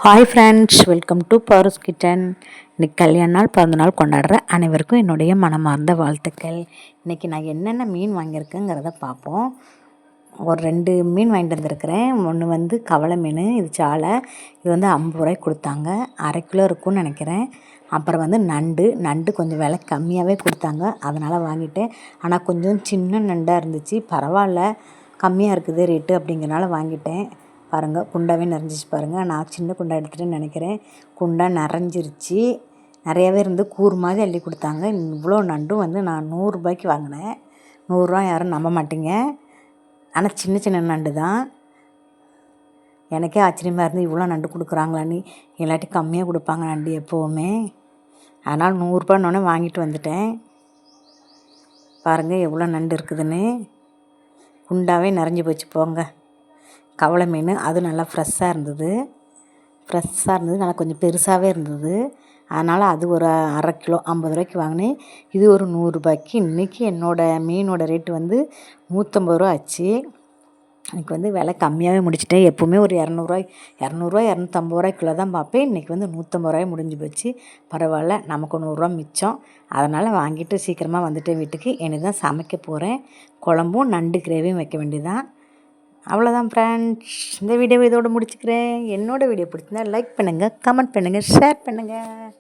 Hi friends, welcome to powers kitchen. இன்றைக்கி கல்யாண நாள் பிறந்த நாள் கொண்டாடுற அனைவருக்கும் என்னுடைய மனமார்ந்த வாழ்த்துக்கள். இன்றைக்கி நான் என்னென்ன மீன் வாங்கியிருக்கேங்கிறத பார்ப்போம். ஒரு 2 மீன் வாங்கிட்டு வந்திருக்கிறேன். ஒன்று வந்து கவலை மீன், இது சாலை. இது வந்து 50 ரூபாய்க்கு கொடுத்தாங்க. 1/2 கிலோ இருக்கும்னு நினைக்கிறேன். அப்புறம் வந்து நண்டு கொஞ்சம் விலை கம்மியாகவே கொடுத்தாங்க, அதனால் வாங்கிட்டேன். ஆனால் கொஞ்சம் சின்ன நண்டாக இருந்துச்சு, பரவாயில்ல கம்மியாக இருக்குது ரேட்டு அப்படிங்கிறனால வாங்கிட்டேன். பாருங்கள், குண்டாவே நிறைஞ்சிச்சு பாருங்கள். நான் சின்ன குண்டா எடுத்துகிட்டேன்னு நினைக்கிறேன். குண்டா நிறைஞ்சிருச்சு. நிறையாவே இருந்து கூறு மாதிரி அள்ளி கொடுத்தாங்க. இவ்வளோ நண்டும் வந்து நான் 100 ரூபாய்க்கு வாங்கினேன். 100 ரூபா யாரும் நம்ப மாட்டீங்க. ஆனால் சின்ன சின்ன நண்டு தான். எனக்கே ஆச்சரியமாக இருந்து இவ்வளோ நண்டு கொடுக்குறாங்களான்னு. இல்லாட்டி கம்மியாக கொடுப்பாங்க நண்டு எப்போவுமே. அதனால் 100 ரூபான்னொன்னே வாங்கிட்டு வந்துட்டேன். பாருங்கள் எவ்வளோ நண்டு இருக்குதுன்னு. குண்டாவே நிறைஞ்சி போச்சு போங்க. கவலை மீன் அது நல்லா ஃப்ரெஷ்ஷாக இருந்தது. நல்லா கொஞ்சம் பெருசாகவே இருந்தது. அதனால் அது ஒரு 1/2 கிலோ 50 ரூபாய்க்கு வாங்கினேன். இது ஒரு 100 ரூபாய்க்கு. இன்றைக்கி என்னோடய மீனோட ரேட்டு வந்து 150 ரூபா ஆச்சு. எனக்கு வந்து விலை கம்மியாகவே முடிச்சிட்டேன். எப்போவுமே ஒரு 200 250 ரூபாய்க்குள்ளே தான் பார்ப்பேன். இன்றைக்கி வந்து 150 ரூபாய் முடிஞ்சு போச்சு. பரவாயில்ல, நமக்கு 100 ரூபா மிச்சம். அதனால் வாங்கிட்டு சீக்கிரமாக வந்துட்டேன் வீட்டுக்கு. இனி தான் சமைக்க போகிறேன். குழம்பும் நண்டு கிரேவியும் வைக்க வேண்டியதான். அவ்வளோதான் ஃப்ரெண்ட்ஸ், இந்த வீடியோவை இதோடு முடிச்சுக்கிறேன். என்னோடய வீடியோ பிடிச்சிருந்தா லைக் பண்ணுங்கள், கமெண்ட் பண்ணுங்கள், ஷேர் பண்ணுங்கள்.